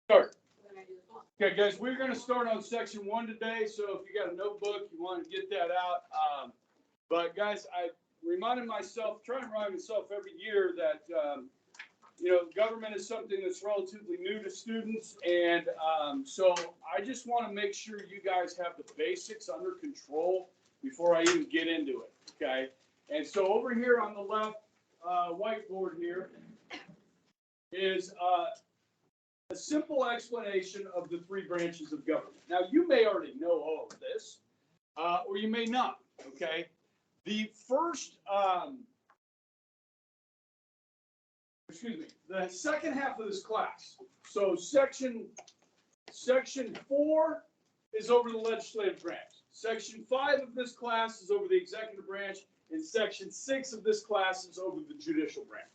Start. Okay, guys, we're going to start on section 1 today. So if you got a notebook, you want to get that out. But guys, I reminded myself, try and remind myself every year that government is something that's relatively new to students, and so I just want to make sure you guys have the basics under control before I even get into it. Okay, and so over here on the left whiteboard here is a simple explanation of the 3 branches of government. Now, you may already know all of this, or you may not. Okay, the first, the second half of this class. So section 4 is over the legislative branch. Section 5 of this class is over the executive branch, and section 6 of this class is over the judicial branch.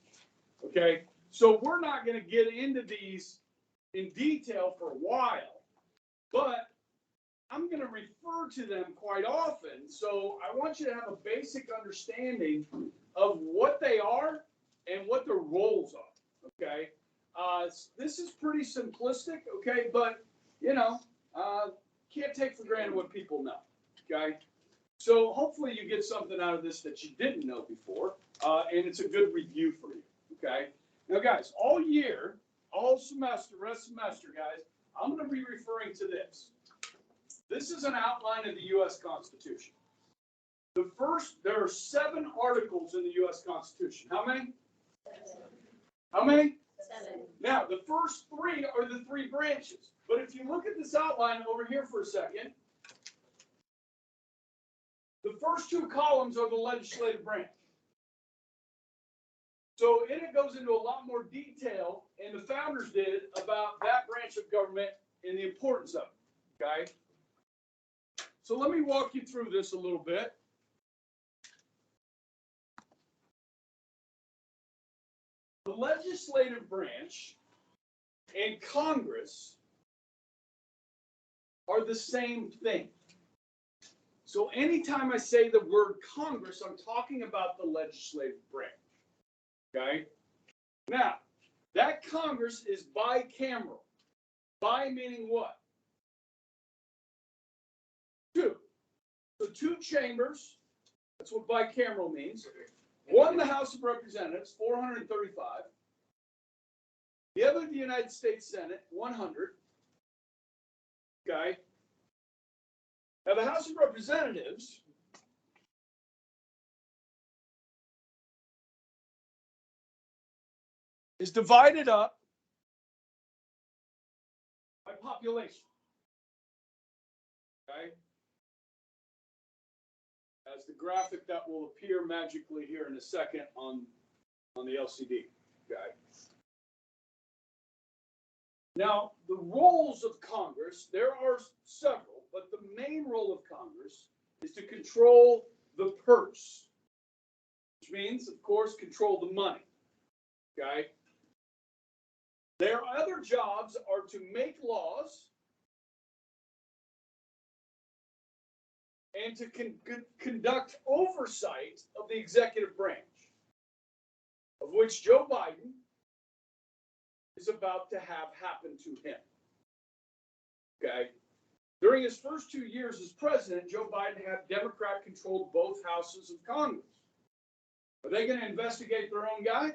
Okay, so we're not going to get into these in detail for a while, but I'm going to refer to them quite often. So I want you to have a basic understanding of what they are and what their roles are. Okay, this is pretty simplistic. Okay, but can't take for granted what people know. Okay, so hopefully you get something out of this that you didn't know before, and it's a good review for you. Okay, now guys, all year, all semester, rest semester, guys, I'm going to be referring to this. This is an outline of the U.S. Constitution. There are 7 articles in the U.S. Constitution. How many? 7. How many? 7. Now, the first 3 are the 3 branches. But if you look at this outline over here for a second, the first 2 columns are the legislative branch. So it goes into a lot more detail, and the founders did, about that branch of government and the importance of it. Okay? So let me walk you through this a little bit. The legislative branch and Congress are the same thing. So anytime I say the word Congress, I'm talking about the legislative branch. Okay? Now, that Congress is bicameral. Bi meaning what? 2. So 2 chambers, that's what bicameral means. 1, the House of Representatives, 435. The other, the United States Senate, 100. Okay. Now, the House of Representatives is divided up by population. Okay. As the graphic that will appear magically here in a second on the LCD. Okay. Now, the roles of Congress, there are several, but the main role of Congress is to control the purse, which means, of course, control the money. Okay. Their other jobs are to make laws and to conduct oversight of the executive branch, of which Joe Biden is about to have happen to him. Okay. During his first 2 years as president, Joe Biden had Democrat controlled both houses of Congress. Are they going to investigate their own guy?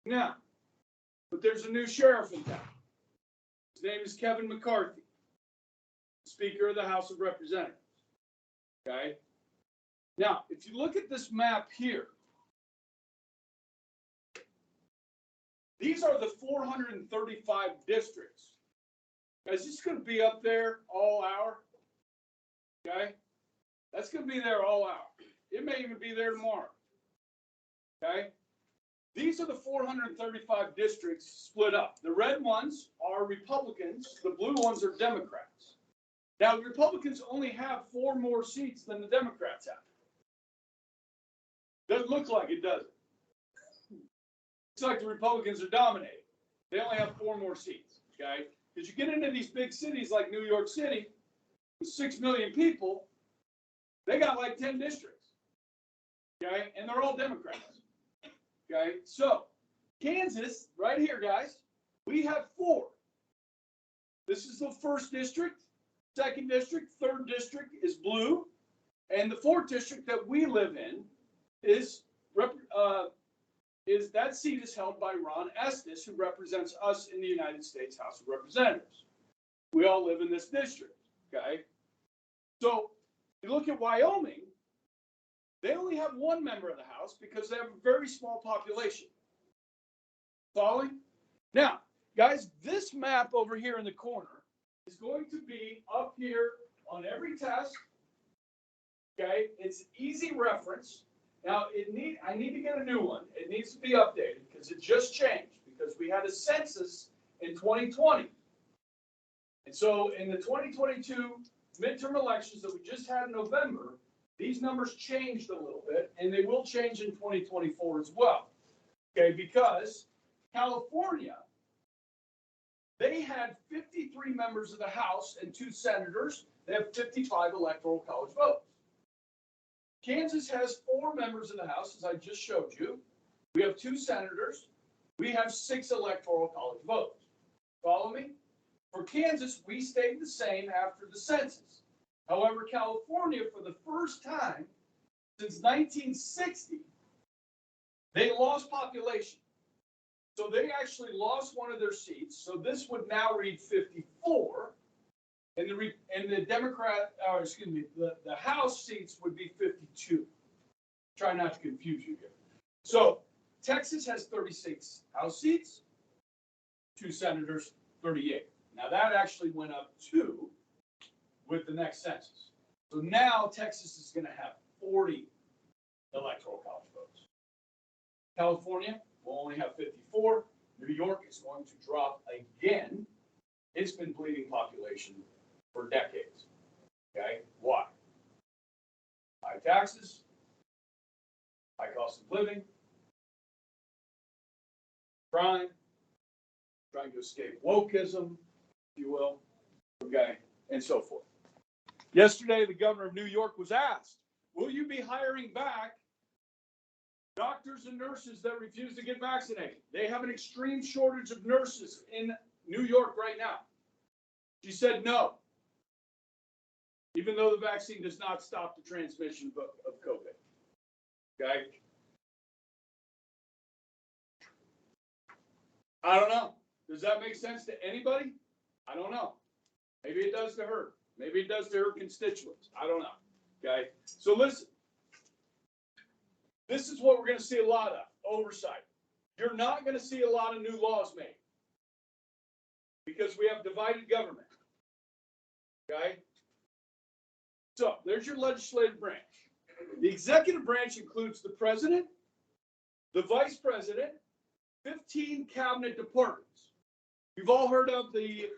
No. But there's a new sheriff in town. His name is Kevin McCarthy, Speaker of the House of Representatives. Okay. Now, if you look at this map here, these are the 435 districts. Guys, this is going to be up there all hour. Okay. That's going to be there all hour. It may even be there tomorrow. Okay. These are the 435 districts split up. The red ones are Republicans. The blue ones are Democrats. Now, the Republicans only have 4 more seats than the Democrats have. Doesn't look like it, does it? Looks like the Republicans are dominating. They only have 4 more seats, okay? Because you get into these big cities like New York City, with 6 million people, they got like 10 districts, okay? And they're all Democrats, okay? So, Kansas, right here, guys, We have 4. This is the 1st district, 2nd district, 3rd district is blue, and the 4th district that we live in is that seat is held by Ron Estes, who represents us in the United States House of Representatives. We all live in this district, okay? So you look at Wyoming, they only have 1 member of the House because they have a very small population. Following? Now, guys, this map over here in the corner is going to be up here on every test, okay? It's easy reference. Now, I need to get a new one. It needs to be updated because it just changed, because we had a census in 2020. And so in the 2022 midterm elections that we just had in November, these numbers changed a little bit, and they will change in 2024 as well. Okay, because California, they had 53 members of the House and 2 senators. They have 55 electoral college votes. Kansas has 4 members of the House, as I just showed you. We have 2 senators. We have 6 electoral college votes. Follow me? For Kansas, we stayed the same after the census. However, California, for the first time since 1960, they lost population. So they actually lost one of their seats. So this would now read 54. And the Democrat, the House seats would be 52. Try not to confuse you here. So Texas has 36 House seats, 2 senators, 38. Now that actually went up 2 with the next census. So now Texas is going to have 40 electoral college votes. California will only have 54. New York is going to drop again. It's been bleeding population for decades. Okay, why? High taxes, high cost of living, crime, trying to escape wokeism, if you will, okay, and so forth. Yesterday, the governor of New York was asked, will you be hiring back doctors and nurses that refuse to get vaccinated? They have an extreme shortage of nurses in New York right now. She said no, even though the vaccine does not stop the transmission of COVID. Okay? I don't know. Does that make sense to anybody? I don't know. Maybe it does to her. Maybe it does to her constituents. I don't know. Okay? So listen. This is what we're going to see a lot of, oversight. You're not going to see a lot of new laws made because we have divided government. Okay? So there's your legislative branch. The executive branch includes the president, the vice president, 15 cabinet departments. You've all heard of the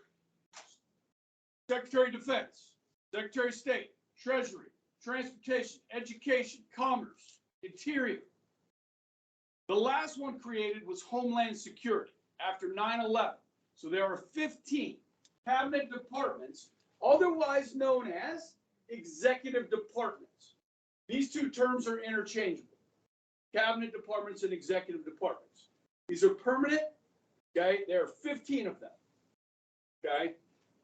Secretary of Defense, Secretary of State, Treasury, Transportation, Education, Commerce, Interior. The last one created was Homeland Security after 9/11. So there are 15 cabinet departments, otherwise known as executive departments. These 2 terms are interchangeable. Cabinet departments and executive departments. These are permanent, okay? There are 15 of them, okay?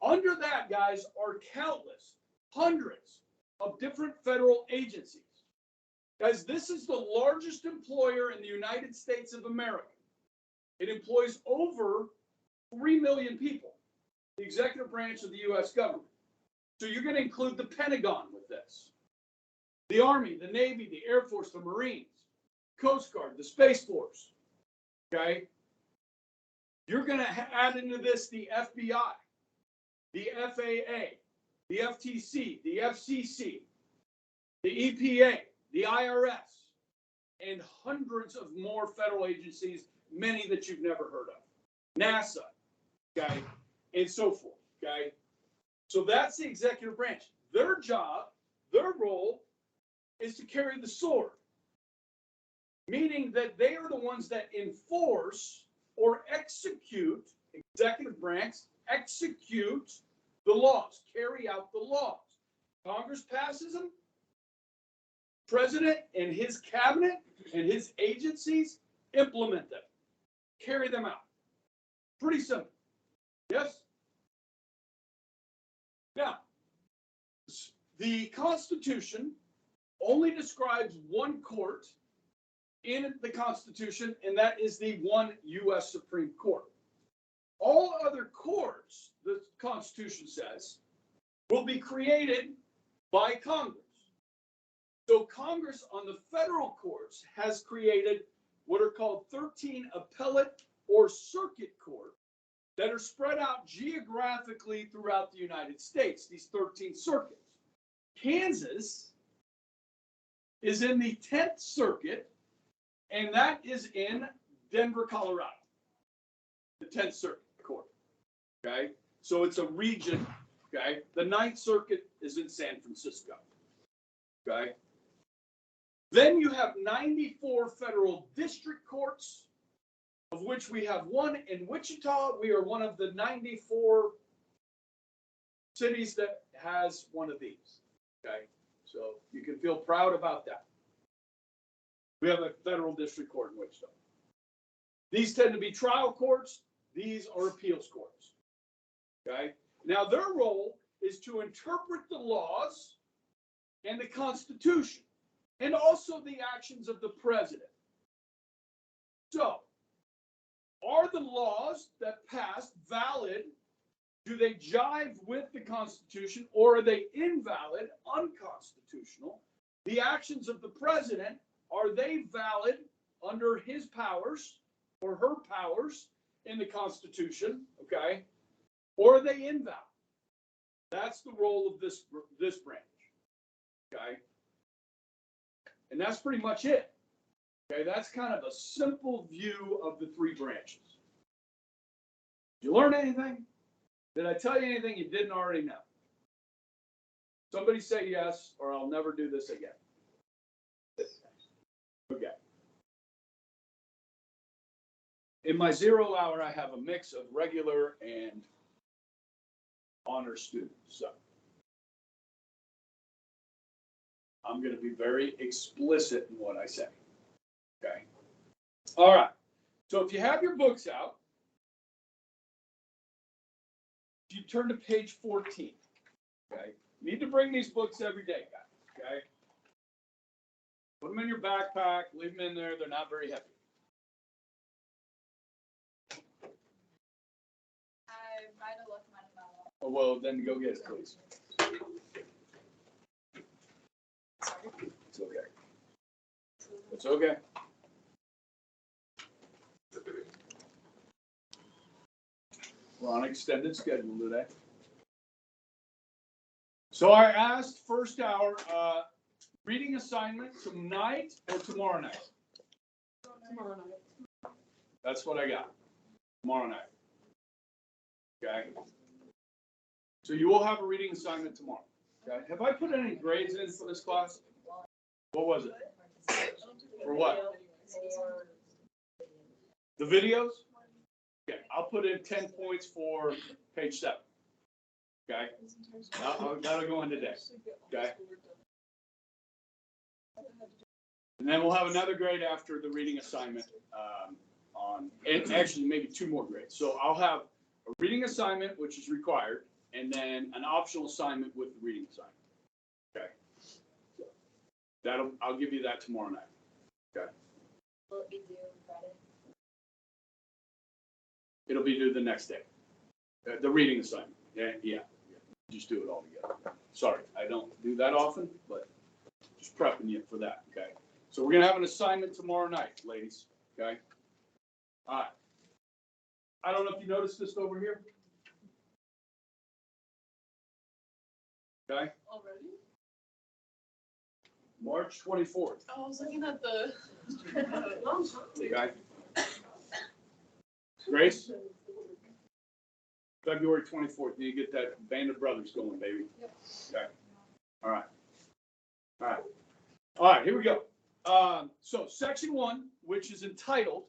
Under that, guys, are countless, hundreds of different federal agencies. Guys, this is the largest employer in the United States of America. It employs over 3 million people, the executive branch of the U.S. government. So you're going to include the Pentagon with this. The Army, the Navy, the Air Force, the Marines, Coast Guard, the Space Force. Okay? You're going to add into this the FBI, the FAA, the FTC, the FCC, the EPA, the IRS, and hundreds of more federal agencies, many that you've never heard of. NASA, okay, and so forth, okay? So that's the executive branch. Their job, their role is to carry the sword, meaning that they are the ones that enforce or execute, executive branch, execute the laws, carry out the laws. Congress passes them. President and his cabinet and his agencies implement them, carry them out. Pretty simple. Yes? Now, the Constitution only describes one court in the Constitution, and that is the one U.S. Supreme Court. All other courts, the Constitution says, will be created by Congress. So Congress on the federal courts has created what are called 13 appellate or circuit courts that are spread out geographically throughout the United States, these 13 circuits. Kansas is in the 10th Circuit, and that is in Denver, Colorado, the 10th Circuit Court, okay? So it's a region, okay? The 9th Circuit is in San Francisco, okay? Then you have 94 federal district courts, of which we have one in Wichita. We are one of the 94 cities that has one of these, okay? So you can feel proud about that. We have a federal district court in Wichita. These tend to be trial courts. These are appeals courts, okay? Now their role is to interpret the laws and the Constitution, and also the actions of the president. So, are the laws that passed valid? Do they jive with the Constitution, or are they invalid, unconstitutional? The actions of the president, are they valid under his powers or her powers in the Constitution, okay? Or are they invalid? That's the role of this branch, okay? And that's pretty much it. Okay, that's kind of a simple view of the three branches. Did you learn anything? Did I tell you anything you didn't already know? Somebody say yes, or I'll never do this again. Okay. In my 0 hour, I have a mix of regular and honor students. So I'm going to be very explicit in what I say. Okay. All right. So if you have your books out, you turn to page 14. Okay. You need to bring these books every day, guys. Okay. Put them in your backpack. Leave them in there. They're not very heavy. I might have left mine in my wallet. Oh, well, then go get it, please. It's okay. It's okay. We're on extended schedule today. So I asked first hour, reading assignment tonight or tomorrow night? Tomorrow night. That's what I got. Tomorrow night. Okay. So you will have a reading assignment tomorrow. Okay. Have I put any grades in for this class? What was it? For what? The videos? Okay, I'll put in 10 points for page 7. Okay, that'll go in today. Okay, and then we'll have another grade after the reading assignment and actually maybe 2 more grades. So I'll have a reading assignment, which is required, and then an optional assignment with the reading assignment. Okay, I'll give you that tomorrow night. Okay. Will it be due Friday? It'll be due the next day. The reading assignment. Yeah. Just do it all together. Sorry, I don't do that often, but just prepping you for that. Okay. So we're gonna have an assignment tomorrow night, ladies. Okay. All right. I don't know if you noticed this over here. Okay. Already? March 24th. Oh, I was looking at the. Okay. Grace? February 24th. You get that band of brothers going, baby. Yep. Okay. All right, here we go. So section 1, which is entitled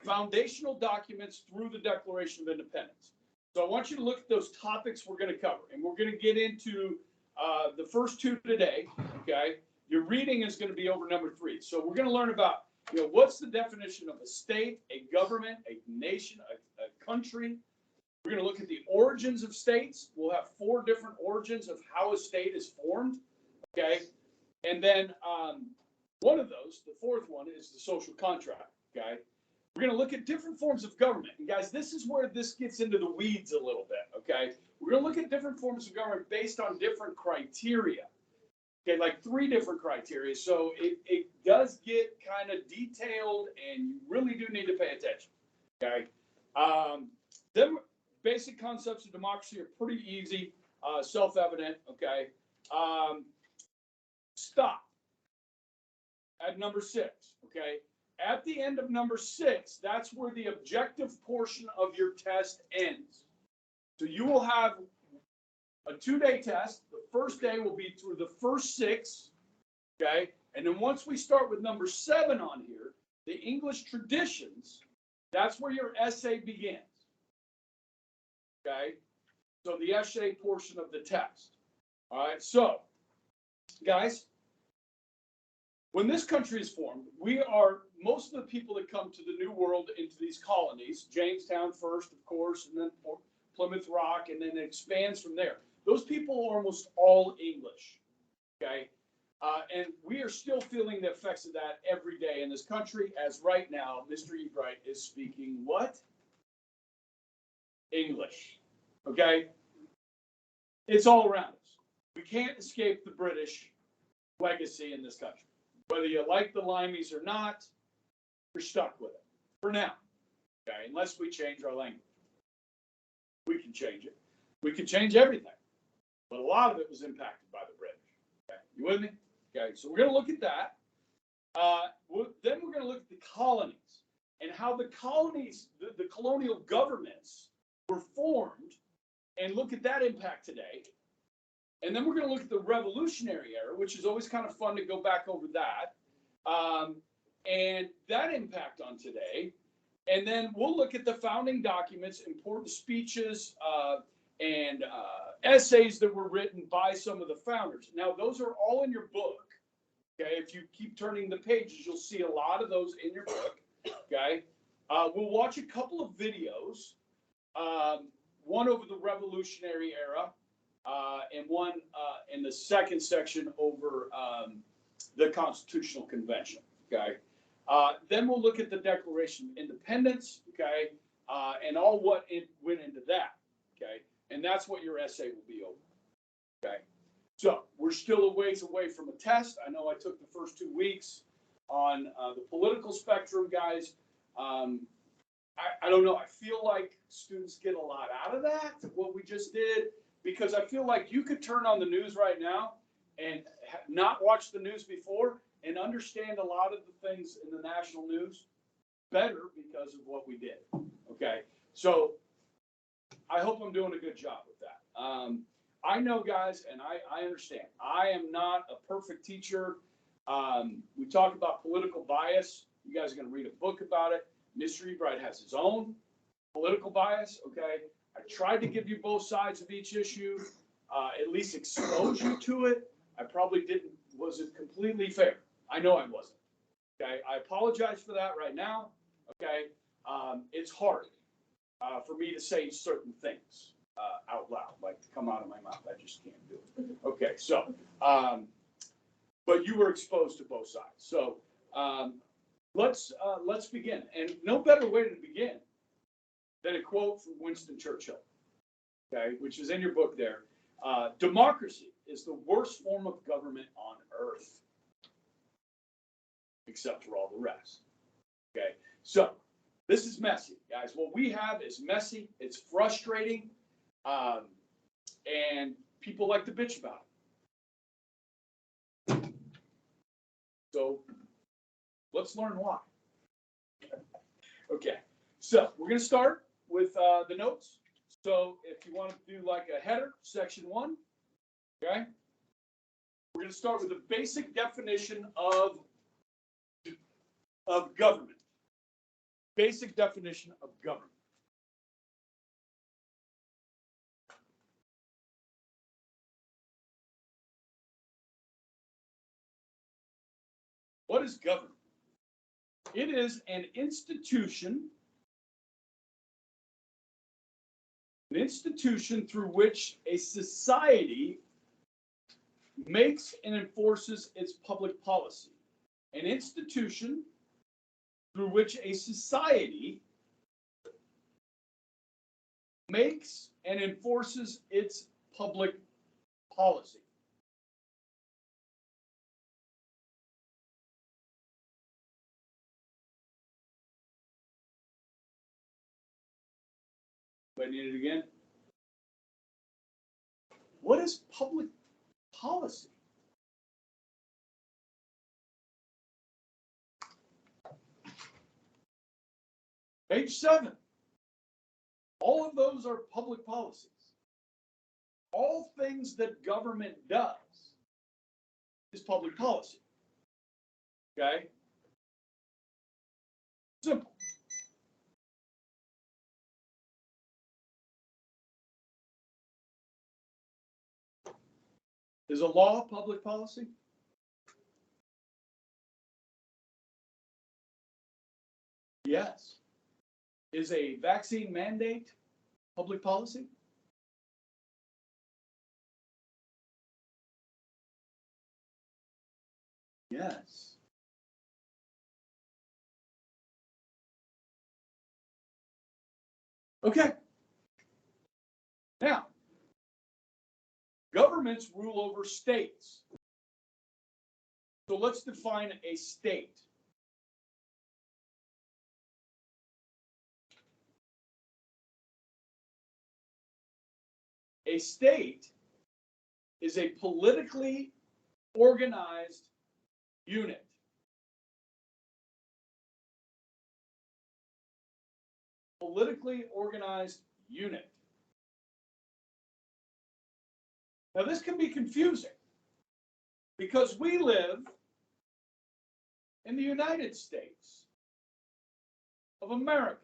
Foundational Documents Through the Declaration of Independence. So I want you to look at those topics we're going to cover, and we're going to get into the first 2 today. Okay. Your reading is going to be over number 3. So we're going to learn about, what's the definition of a state, a government, a nation, a country. We're going to look at the origins of states. We'll have 4 different origins of how a state is formed. Okay. And then one of those, the 4th one, is the social contract. Okay. We're going to look at different forms of government. And guys, this is where this gets into the weeds a little bit. Okay. We're going to look at different forms of government based on different criteria. Okay, like 3 different criteria. So it does get kind of detailed, and you really do need to pay attention. Okay. Then basic concepts of democracy are pretty easy, self-evident. Okay. Stop at number 6. Okay. At the end of number 6, that's where the objective portion of your test ends. So you will have a 2-day test. The first day will be through the first 6, okay? And then once we start with number 7 on here, the English traditions, that's where your essay begins, okay? So the essay portion of the test. All right, so, guys, when this country is formed, most of the people that come to the New World into these colonies, Jamestown first, of course, and then Plymouth Rock, and then it expands from there. Those people are almost all English, okay? And we are still feeling the effects of that every day in this country, as right now, Mr. Ebright is speaking what? English, okay? It's all around us. We can't escape the British legacy in this country. Whether you like the limeys or not, you're stuck with it for now, okay? Unless we change our language. We can change it. We can change everything. But a lot of it was impacted by the British. Okay, you with me? Okay, so we're going to look at that. Then we're going to look at the colonies and how the colonies, the colonial governments were formed, and look at that impact today. And then we're going to look at the Revolutionary Era, which is always kind of fun to go back over that, and that impact on today. And then we'll look at the founding documents, important speeches, and essays that were written by some of the founders. Now, those are all in your book. Okay, if you keep turning the pages, you'll see a lot of those in your book. Okay, we'll watch a couple of videos, one over the Revolutionary Era, and one in the second section over the Constitutional Convention. Okay, then we'll look at the Declaration of Independence. Okay, and all what it went into that. Okay. And that's what your essay will be over. Okay. So we're still a ways away from a test. I know I took the first 2 weeks on the political spectrum, guys. I don't know. I feel like students get a lot out of that, what we just did, because I feel like you could turn on the news right now and not watch the news before and understand a lot of the things in the national news better because of what we did. Okay. So I hope I'm doing a good job with that. I know, guys, and I understand. I am not a perfect teacher. We talk about political bias. You guys are going to read a book about it. Mr. Ebright has his own political bias, okay? I tried to give you both sides of each issue, at least expose you to it. I probably wasn't completely fair. I know I wasn't, okay? I apologize for that right now, okay? It's hard. For me to say certain things out loud, like to come out of my mouth. I just can't do it. Okay, so, but you were exposed to both sides. So let's begin. And no better way to begin than a quote from Winston Churchill, okay, which is in your book there. Democracy is the worst form of government on earth, except for all the rest. Okay, so this is messy, guys. What we have is messy. It's frustrating, and people like to bitch about it. So let's learn why. Okay, so we're going to start with the notes. So if you want to do like a header, section 1, okay? We're going to start with the basic definition of government. Basic definition of government. What is government? It is an institution institution through which a society makes and enforces its public policy. An institution through which a society makes and enforces its public policy. Do I need it again? What is public policy? Page 7. All of those are public policies. All things that government does is public policy. Okay? Simple. Is a law public policy? Yes. Is a vaccine mandate public policy? Yes. Okay. Now, governments rule over states. So let's define a state. A state is a politically organized unit. Politically organized unit. Now this can be confusing because we live in the United States of America.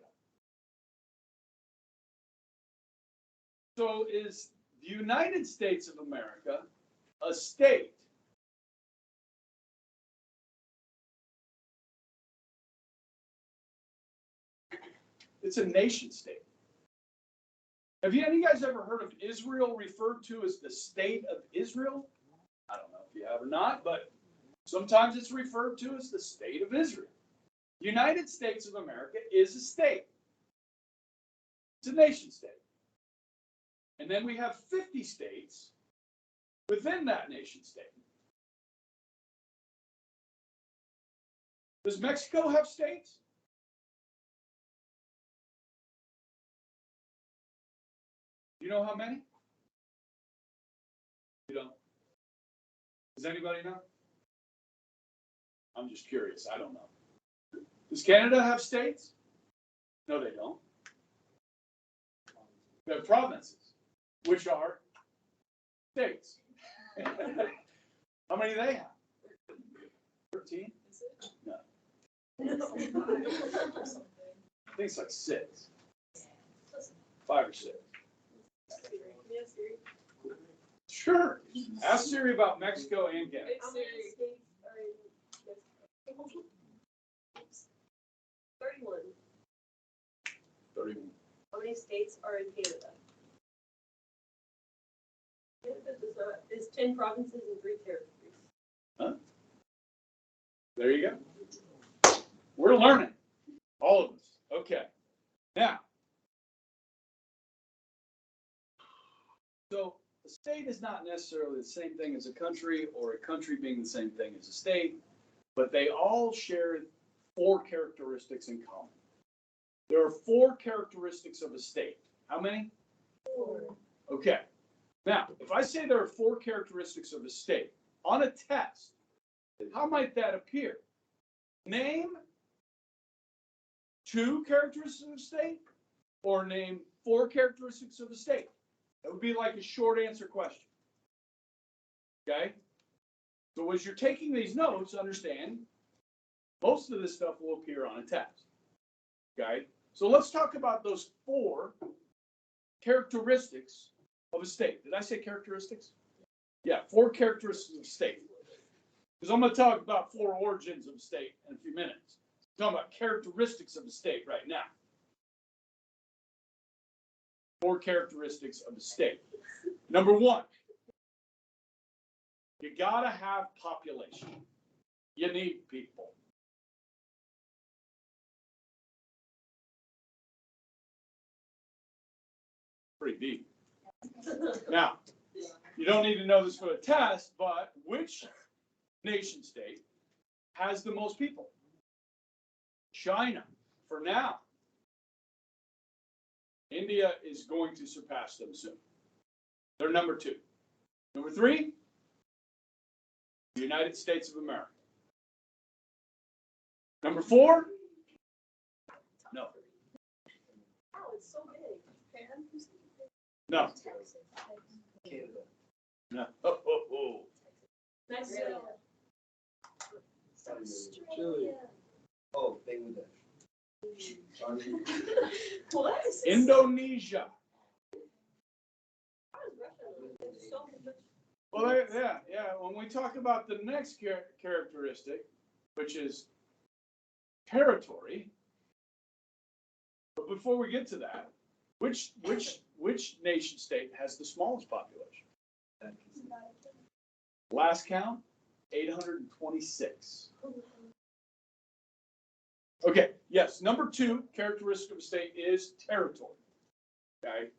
So is the United States of America a state? It's a nation state. Have any guys ever heard of Israel referred to as the state of Israel? I don't know if you have or not, but sometimes it's referred to as the state of Israel. The United States of America is a state. It's a nation state. And then we have 50 states within that nation state. Does Mexico have states? Do you know how many? You don't? Does anybody know? I'm just curious. I don't know. Does Canada have states? No, they don't. They have provinces, which are states. How many do they have? 13? No. I think it's like 6. 5 or 6. Sure. Ask Siri about Mexico and Canada. How many states are in Mexico? 31. 31. How many states are in Canada? Canada is 10 provinces and 3 territories. Huh? There you go. We're learning. All of us. Okay. Now, so a state is not necessarily the same thing as a country, or a country being the same thing as a state, but they all share 4 characteristics in common. There are 4 characteristics of a state. How many? 4. Okay. Now, if I say there are 4 characteristics of a state on a test, how might that appear? Name 2 characteristics of a state, or name 4 characteristics of a state. That would be like a short answer question. Okay? So as you're taking these notes, understand most of this stuff will appear on a test. Okay? So let's talk about those 4 characteristics of a state. Did I say characteristics? Yeah, 4 characteristics of a state. Because I'm going to talk about 4 origins of a state in a few minutes. I'm talking about characteristics of a state right now. 4 characteristics of a state. Number 1, you gotta have population. You need people. Pretty deep. Now, you don't need to know this for a test, but which nation state has the most people? China, for now. India is going to surpass them soon. They're number 2. Number 3, the United States of America. Number 4, no. Oh, it's so big. Japan? No. Canada. No. Oh, oh, oh. Mexico. Chile. Oh, Bangladesh. What? Indonesia. How is Russia? So much. Well, yeah. When we talk about the next characteristic, which is territory, but before we get to that, which nation state has the smallest population? Last count, 826. Okay, yes, number 2 characteristic of a state is territory. Okay.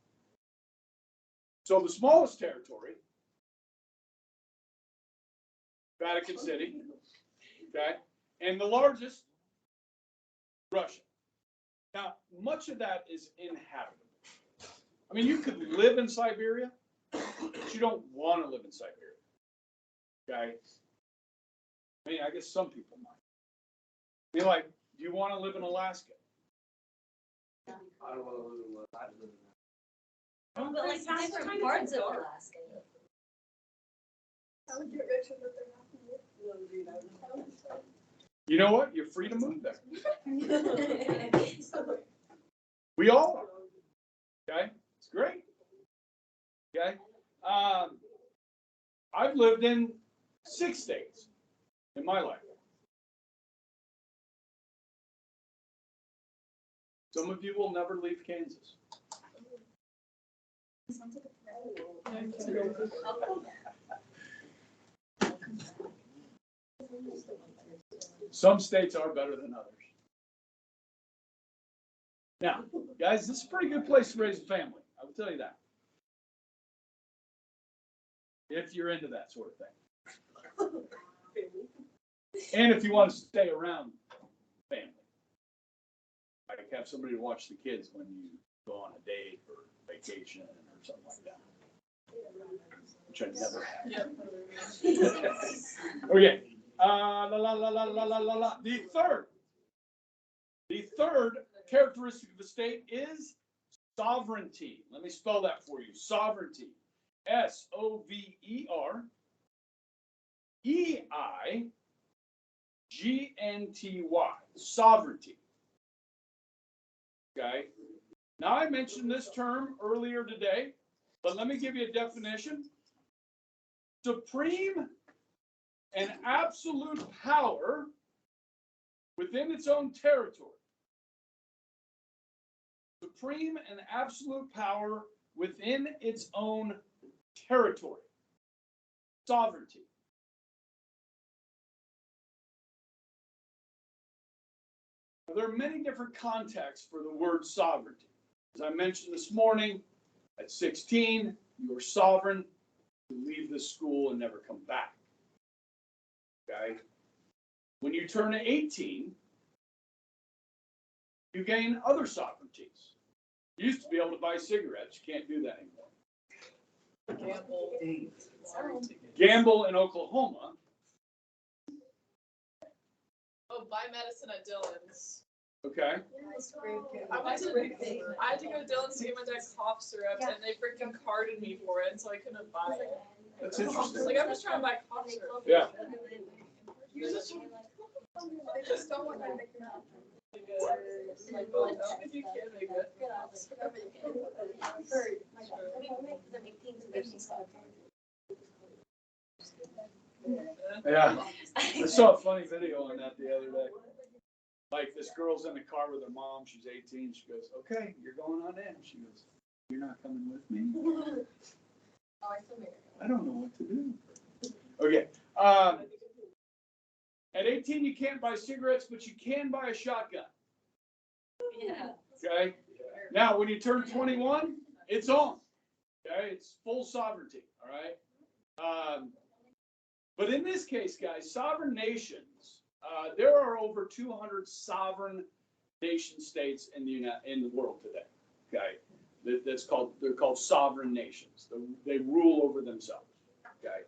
So the smallest territory, Vatican City, okay, and the largest, Russia. Now, much of that is inhabitable. I mean, you could live in Siberia, but you don't want to live in Siberia. Okay? I mean, I guess some people might. I mean, like, do you want to live in Alaska? I don't want to live in I live in Oh, but like There's different tiny parts of dark. Alaska. I would get rich with their You know what? You're free to move there. We all are. Okay? It's great. Okay? I've lived in 6 states in my life. Some of you will never leave Kansas. Some states are better than others. Now, guys, this is a pretty good place to raise a family. I will tell you that. If you're into that sort of thing. And if you want to stay around family. Like have somebody to watch the kids when you go on a date or vacation or something like that. Which I never had. Okay. The third characteristic of the state is sovereignty. Let me spell that for you. Sovereignty. SOVEREIGNTY. Sovereignty. Okay. Now I mentioned this term earlier today, but let me give you a definition. Supreme and absolute power within its own territory. Supreme and absolute power within its own territory. Sovereignty. Now, there are many different contexts for the word sovereignty. As I mentioned this morning, at 16, you are sovereign to leave this school and never come back. Okay? When you turn 18, you gain other sovereignties. You used to be able to buy cigarettes. You can't do that anymore. Gamble in Oklahoma. Oh, buy medicine at Dillon's. Okay. I had to go to Dillon's to get my dad cough syrup, and they freaking carded me for it, so I couldn't buy it. That's It's interesting. like, I'm just trying to buy cough syrup. Yeah. They just don't want to make it up. Like, well, if you can make it. Yeah. I saw a funny video on that the other day. Like this girl's in the car with her mom. She's 18. She goes, "Okay, you're going on in." She goes, You're not coming with me? Oh, I still made it. I don't know what to do. Okay. At 18, you can't buy cigarettes, but you can buy a shotgun. Yeah. Okay. Now, when you turn 21, it's on. Okay, it's full sovereignty. All right. But in this case, guys, sovereign nations. There are over 200 sovereign nation states in the world today. Okay. They're called sovereign nations. They rule over themselves. Okay.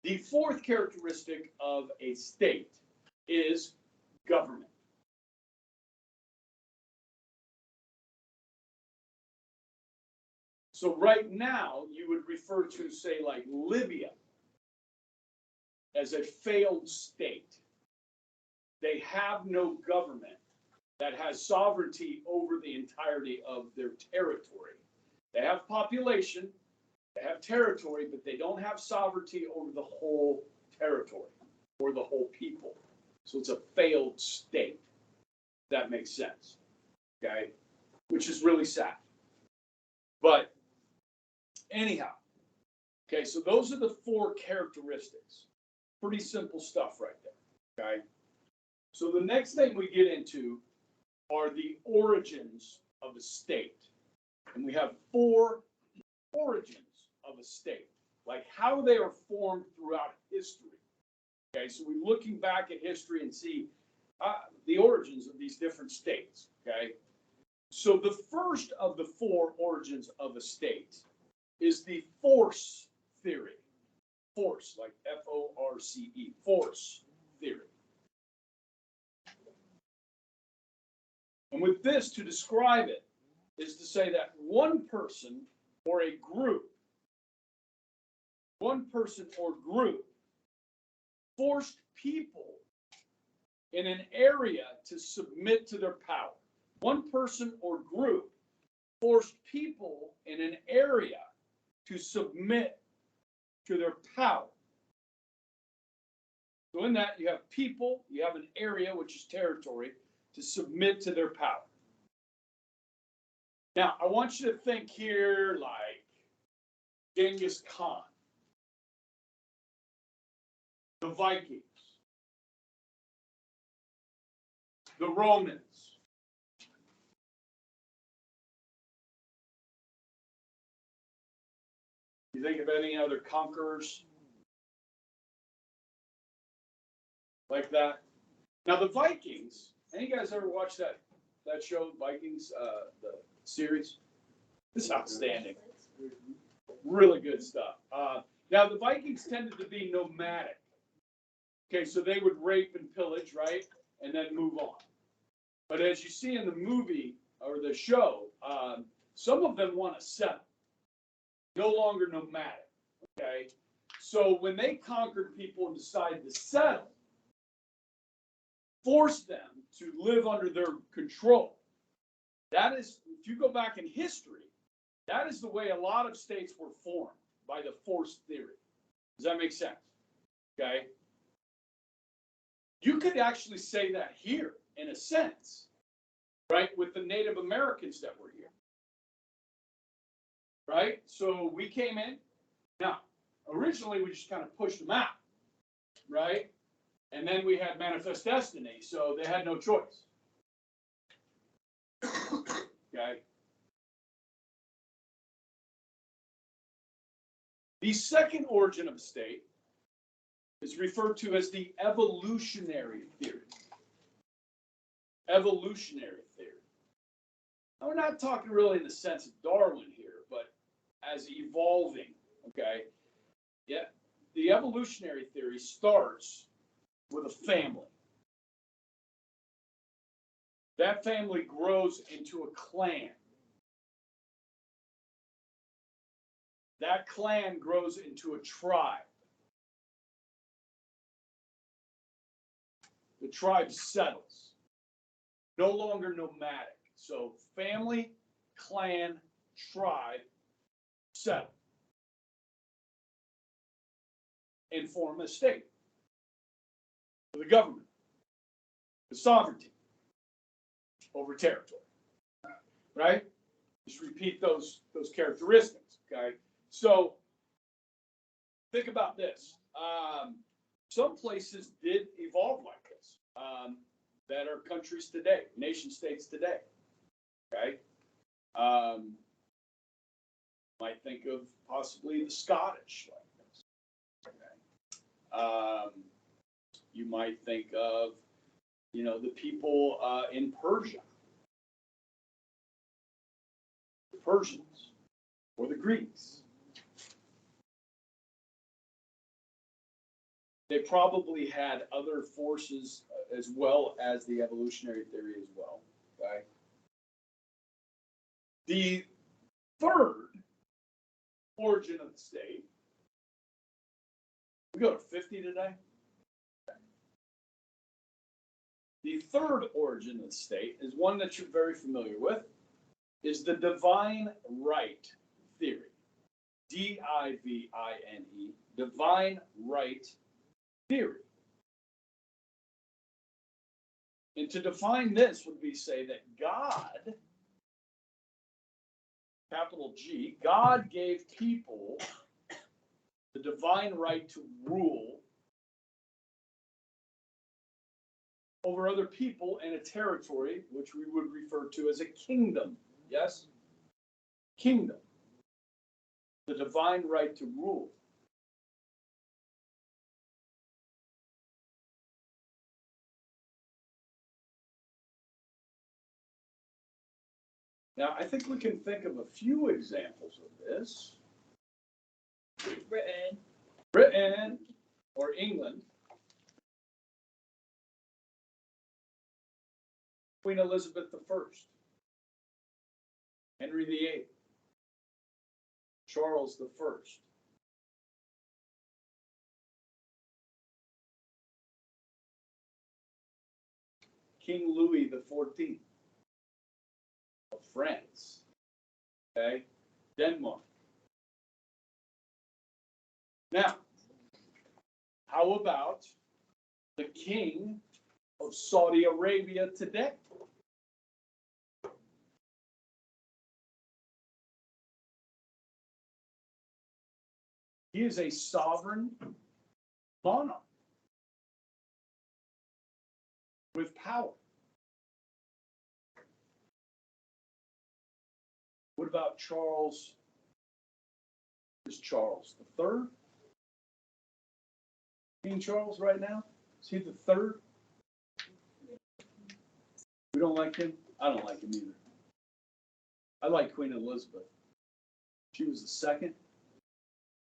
The fourth characteristic of a state is government. So right now, you would refer to, say, like Libya as a failed state. They have no government that has sovereignty over the entirety of their territory. They have population, they have territory, but they don't have sovereignty over the whole territory or the whole people. So it's a failed state. If that makes sense. Okay? Which is really sad. But anyhow, okay, so those are the four characteristics. Pretty simple stuff right there. Okay? So the next thing we get into are the origins of a state. And we have four origins of a state, like how they are formed throughout history. Okay, so we're looking back at history and see the origins of these different states. Okay, so the first of the four origins of a state is the force theory. Force, like F-O-R-C-E, force theory. And with this, to describe it, is to say that one person or group forced people in an area to submit to their power. One person or group forced people in an area to submit to their power. So in that, you have people, you have an area, which is territory, to submit to their power. Now, I want you to think here like Genghis Khan, the Vikings, the Romans, you think of any other conquerors like that? Now, the Vikings, any guys ever watch that show, Vikings, the series? It's outstanding. Really good stuff. Now, the Vikings tended to be nomadic. Okay, so they would rape and pillage, right? And then move on. But as you see in the movie or the show, some of them want to settle. No longer nomadic. Okay? So when they conquered people and decided to settle, forced them to live under their control. That is, if you go back in history, that is the way a lot of states were formed, by the force theory. Does that make sense? Okay? You could actually say that here, in a sense, right, with the Native Americans that were here. Right? So we came in. Now, originally we just kind of pushed them out. Right? And then we had Manifest Destiny, so they had no choice. Okay? The second origin of a state is referred to as the evolutionary theory. Evolutionary theory. Now, we're not talking really in the sense of Darwin here, but as evolving, okay? Yeah, the evolutionary theory starts with a family. That family grows into a clan. That clan grows into a tribe. The tribe settles. No longer nomadic. So family, clan, tribe, settle. And form a state. The government. The sovereignty over territory. Right? Just repeat those characteristics, okay? So think about this. Some places did evolve like this, that are countries today, nation states today, okay? Might think of possibly the Scottish like this, okay? You might think of, the people in Persia, the Persians, or the Greeks. They probably had other forces as well as the evolutionary theory as well, okay? The third origin of the state, we go to 50 today. The third origin of the state is one that you're very familiar with, is the divine right theory. D-I-V-I-N-E, divine right theory. And to define this would be say that God, capital G, God gave people the divine right to rule over other people in a territory, which we would refer to as a kingdom. Yes? Kingdom. The divine right to rule. Now, I think we can think of a few examples of this. Britain or England. Queen Elizabeth I, Henry VIII, Charles I, King Louis XIV of France, okay, Denmark. Now, how about the king of Saudi Arabia today? He is a sovereign monarch with power. What about Charles? Is Charles the third? King Charles right now? Is he the third? We don't like him? I don't like him either. I like Queen Elizabeth. She was the second.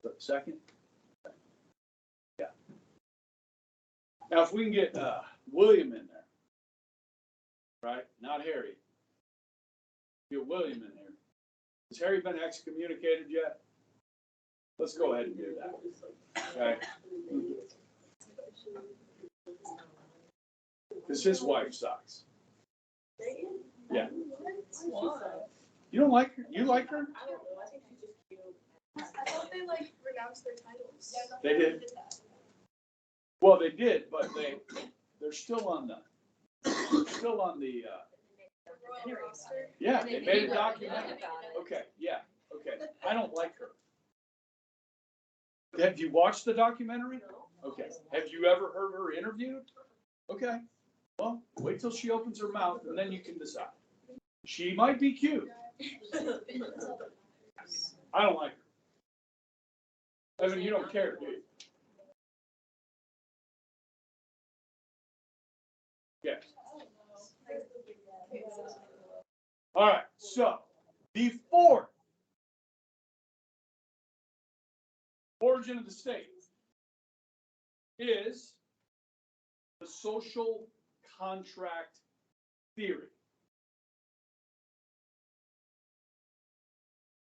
The second? Yeah. Now, if we can get William in there, right? Not Harry. Get William in here. Has Harry been excommunicated yet? Let's go ahead and do that. Okay? Because his wife sucks. Yeah. Why? You don't like her? You like her? I don't know, I think she's just cute. I thought they renounced their titles. They did. Well, they did, but they're still on the Royal roster. yeah, they made a documentary. Okay, yeah, okay. I don't like her. Have you watched the documentary? Okay. Have you ever heard her interviewed? Okay. Well, wait till she opens her mouth and then you can decide. She might be cute. I don't like her. I mean, you don't care, do you? Yes. All right. So the fourth origin of the state is the social contract theory.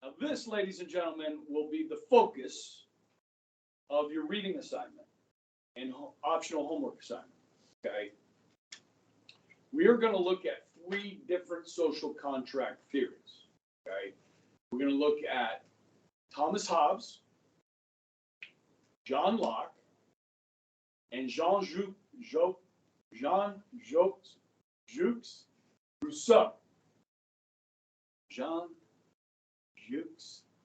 Now, this, ladies and gentlemen, will be the focus of your reading assignment and optional homework assignment, okay? We are going to look at 3 different social contract theories, okay? We're going to look at Thomas Hobbes, John Locke, and Jean-Jacques Rousseau. Jean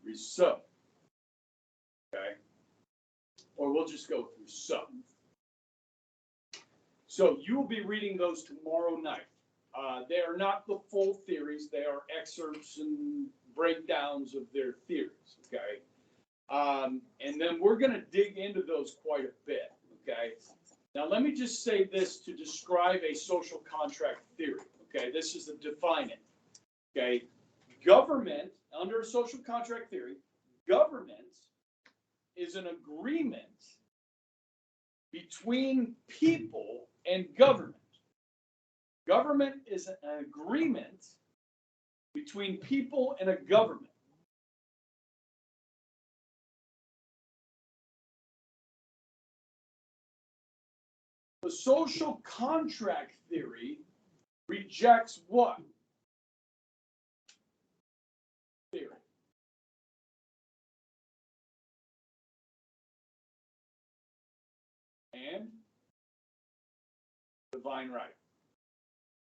Rousseau. Okay? Or we'll just go through so. So you will be reading those tomorrow night. They are not the full theories. They are excerpts and breakdowns of their theories, okay? And then we're going to dig into those quite a bit, okay? Now, let me just say this to describe a social contract theory, okay? This is to define it, okay? Government, under a social contract theory, government is an agreement between people and government. Government is an agreement between people and a government. The social contract theory rejects what? Theory. And divine right.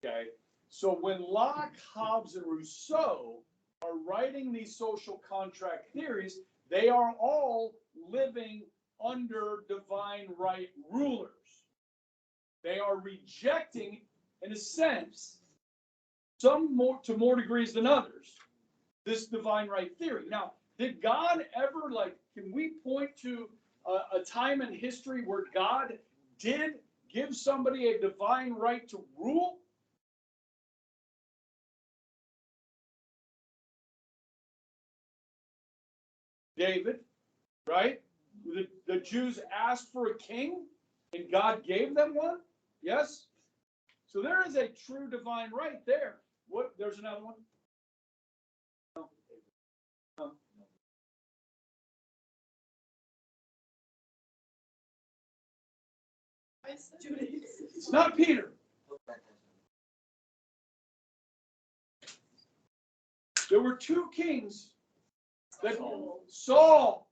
Okay? So when Locke, Hobbes, and Rousseau are writing these social contract theories, they are all living under divine right rulers. They are rejecting, in a sense, some more to more degrees than others, this divine right theory. Now, did God ever, can we point to a time in history where God did give somebody a divine right to rule? David, right? The Jews asked for a king, and God gave them one. Yes? So there is a true divine right there. What? There's another one? No. No. It's not Peter. There were two kings that Saul.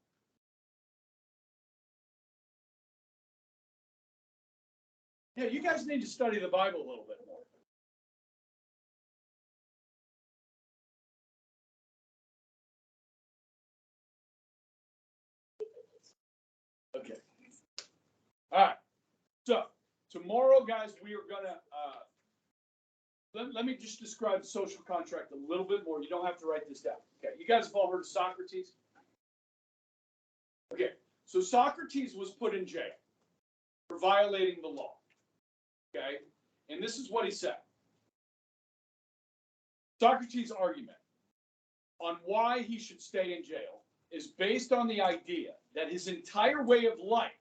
Yeah, you guys need to study the Bible a little bit more. Okay. All right. So tomorrow, guys, we are gonna let me just describe the social contract a little bit more. You don't have to write this down. Okay. You guys have all heard of Socrates? Okay. So Socrates was put in jail for violating the law. Okay. And this is what he said. Socrates' argument on why he should stay in jail is based on the idea that his entire way of life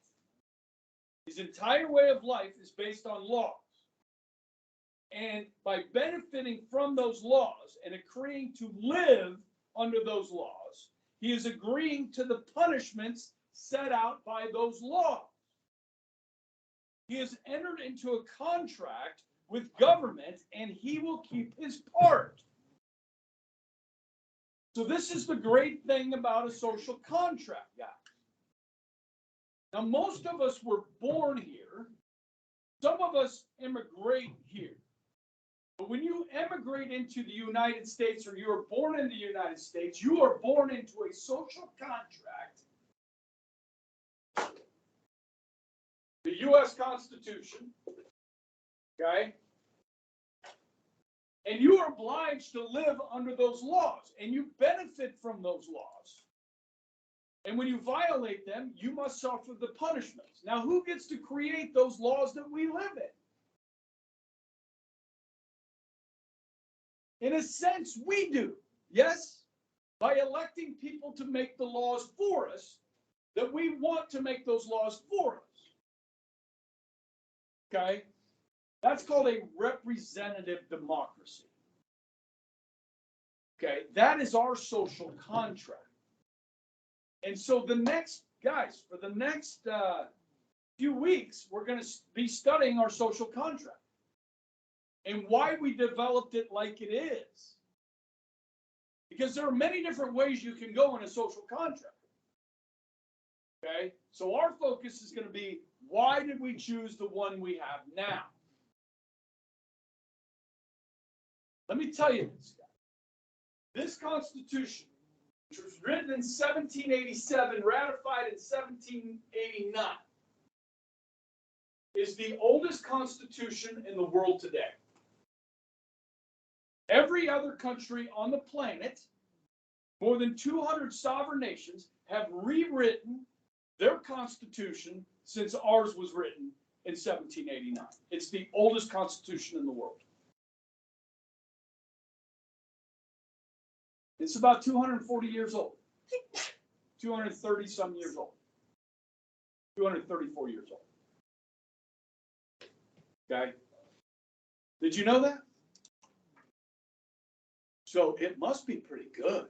is based on laws. And by benefiting from those laws and agreeing to live under those laws, he is agreeing to the punishments set out by those laws. He has entered into a contract with government, and he will keep his part. So this is the great thing about a social contract, guys. Now, most of us were born here. Some of us immigrate here. But when you emigrate into the United States, or you are born in the United States, you are born into a social contract. The U.S. Constitution, okay? And you are obliged to live under those laws, and you benefit from those laws. And when you violate them, you must suffer the punishments. Now, who gets to create those laws that we live in? In a sense, we do, yes? By electing people to make the laws for us, that we want to make those laws for us. Okay? That's called a representative democracy. Okay? That is our social contract. And so the next, guys, for the next few weeks, we're going to be studying our social contract and why we developed it like it is. Because there are many different ways you can go in a social contract. Okay? So our focus is going to be, why did we choose the one we have now? Let me tell you this, guys. This Constitution which was written in 1787, ratified in 1789, is the oldest constitution in the world today. Every other country on the planet, more than 200 sovereign nations, have rewritten their constitution since ours was written in 1789. It's the oldest constitution in the world. It's about 240 years old. 230 some years old. 234 years old. Okay? Did you know that? So it must be pretty good.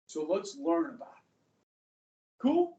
So let's learn about it. Cool?